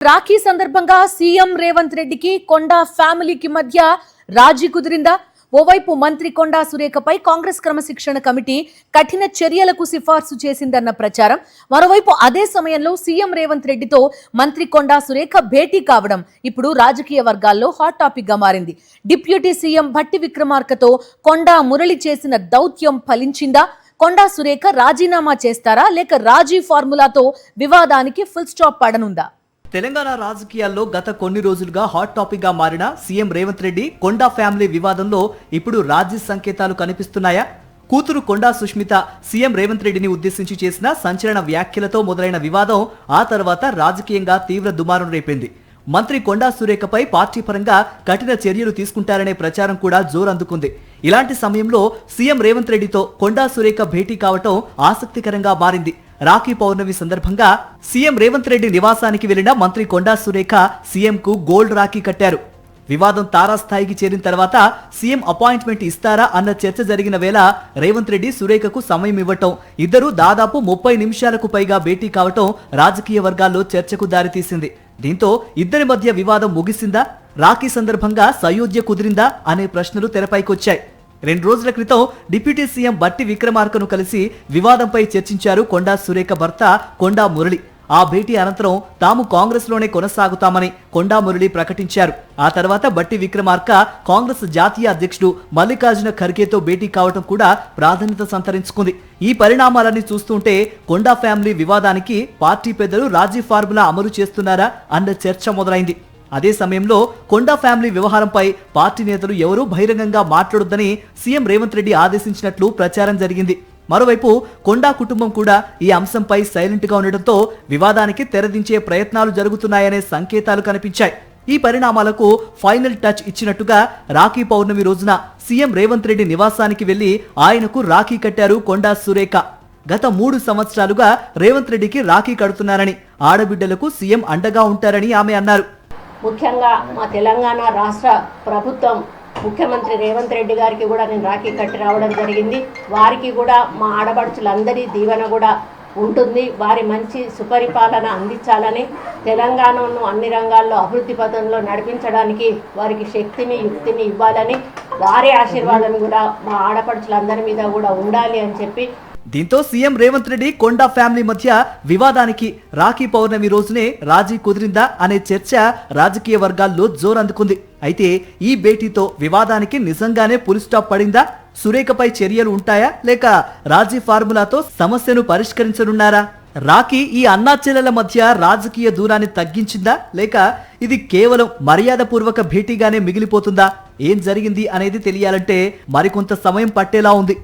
రాఖీ సందర్భంగా సీఎం రేవంత్ రెడ్డికి కొండా ఫ్యామిలీకి మధ్య రాజీ కుదిరిందా? ఓవైపు మంత్రి కొండా సురేఖపై కాంగ్రెస్ క్రమశిక్షణ కమిటీ కఠిన చర్యలకు సిఫార్సు చేసిందన్న ప్రచారం. మరోవైపు అదే సమయంలో సీఎం రేవంత్ రెడ్డితో మంత్రి కొండా సురేఖ భేటీ కావడం ఇప్పుడు రాజకీయ వర్గాల్లో హాట్ టాపిక్ గా మారింది. డిప్యూటీ సీఎం భట్టి విక్రమార్కతో కొండా మురళి చేసిన దౌత్యం ఫలించిందా? కొండా సురేఖ రాజీనామా చేస్తారా లేక రాజీ ఫార్ములాతో వివాదానికి ఫుల్ స్టాప్ పడనుందా? తెలంగాణ రాజకీయాల్లో గత కొన్ని రోజులుగా హాట్ టాపిక్ గా మారిన సీఎం రేవంత్ రెడ్డి కొండా ఫ్యామిలీ వివాదంలో ఇప్పుడు రాజీ సంకేతాలు కనిపిస్తున్నాయా? కూతురు కొండా సుష్మిత సీఎం రేవంత్ రెడ్డిని ఉద్దేశించి చేసిన సంచలన వ్యాఖ్యలతో మొదలైన వివాదం ఆ తర్వాత రాజకీయంగా తీవ్ర దుమారం రేపింది. మంత్రి కొండా సురేఖపై పార్టీ పరంగా కఠిన చర్యలు తీసుకుంటారనే ప్రచారం కూడా జోరందుకుంది. ఇలాంటి సమయంలో సీఎం రేవంత్ రెడ్డితో కొండా సురేఖ భేటీ కావటం ఆసక్తికరంగా మారింది. రాఖీ పౌర్ణమి సందర్భంగా సీఎం రేవంత్ రెడ్డి నివాసానికి వెళ్లిన మంత్రి కొండా సురేఖ సీఎంకు గోల్డ్ రాఖీ కట్టారు. వివాదం తారాస్థాయికి చేరిన తర్వాత సీఎం అపాయింట్మెంట్ ఇస్తారా అన్న చర్చ జరిగిన వేళ రేవంత్ రెడ్డి సురేఖకు సమయం ఇవ్వటం, ఇద్దరు దాదాపు 30 నిమిషాలకు పైగా భేటీ కావటం రాజకీయ వర్గాల్లో చర్చకు దారితీసింది. దీంతో ఇద్దరి మధ్య వివాదం ముగిసిందా, రాఖీ సందర్భంగా సయోధ్య కుదిరిందా అనే ప్రశ్నలు తెరపైకొచ్చాయి. 2 రోజుల క్రితం డిప్యూటీ సీఎం భట్టి విక్రమార్కను కలిసి వివాదంపై చర్చించారు కొండా సురేఖ భర్త కొండా మురళి. ఆ భేటీ అనంతరం తాము కాంగ్రెస్ లోనే కొనసాగుతామని కొండా మురళి ప్రకటించారు. ఆ తర్వాత భట్టి విక్రమార్క కాంగ్రెస్ జాతీయ అధ్యక్షుడు మల్లికార్జున ఖర్గేతో భేటీ కావటం కూడా ప్రాధాన్యత సంతరించుకుంది. ఈ పరిణామాలన్నీ చూస్తుంటే కొండా ఫ్యామిలీ వివాదానికి పార్టీ పెద్దలు రాజీ ఫార్ములా అమలు చేస్తున్నారా అన్న చర్చ మొదలైంది. అదే సమయంలో కొండా ఫ్యామిలీ వ్యవహారంపై పార్టీ నేతలు ఎవరూ బహిరంగంగా మాట్లాడొద్దని సీఎం రేవంత్ రెడ్డి ఆదేశించినట్లు ప్రచారం జరిగింది. మరోవైపు కొండా కుటుంబం కూడా ఈ అంశంపై సైలెంట్ గా ఉండటంతో వివాదానికి తెరదించే ప్రయత్నాలు జరుగుతున్నాయనే సంకేతాలు కనిపించాయి. ఈ పరిణామాలకు ఫైనల్ టచ్ ఇచ్చినట్టుగా రాఖీ పౌర్ణమి రోజున సీఎం రేవంత్ రెడ్డి నివాసానికి వెళ్లి ఆయనకు రాఖీ కట్టారు కొండా సురేఖ. గత 3 సంవత్సరాలుగా రేవంత్ రెడ్డికి రాఖీ కడుతున్నారని, ఆడబిడ్డలకు సీఎం అండగా ఉంటారని ఆమె అన్నారు. ముఖ్యంగా మా తెలంగాణ రాష్ట్ర ప్రభుత్వం ముఖ్యమంత్రి రేవంత్ రెడ్డి గారికి కూడా నేను రాఖీ కట్టి రావడం జరిగింది. వారికి కూడా మా ఆడపడుచులందరి దీవెన కూడా ఉంటుంది. వారి మంచి సుపరిపాలన అందించాలని, తెలంగాణను అన్ని రంగాల్లో అభివృద్ధి పథంలో నడిపించడానికి వారికి శక్తిని యుక్తిని ఇవ్వాలని, వారి ఆశీర్వాదం కూడా మా ఆడపడుచులందరి మీద కూడా ఉండాలి అని చెప్పి. దీంతో సీఎం రేవంత్ రెడ్డి కొండా ఫ్యామిలీ మధ్య వివాదానికి రాఖీ పౌర్ణమి రోజునే రాజీ కుదిరిందా అనే చర్చ రాజకీయ వర్గాల్లో జోరందుకుంది. అయితే ఈ భేటీతో వివాదానికి నిజంగానే ఫుల్ స్టాప్ పడిందా? సురేఖపై చర్యలు ఉంటాయా లేక రాజీ ఫార్ములాతో సమస్యను పరిష్కరించనున్నారా? రాఖీ ఈ అన్నాచెల్లెల మధ్య రాజకీయ దూరాన్ని తగ్గించిందా లేక ఇది కేవలం మర్యాదపూర్వక భేటీగానే మిగిలిపోతుందా? ఏం జరిగింది అనేది తెలియాలంటే మరికొంత సమయం పట్టేలా ఉంది.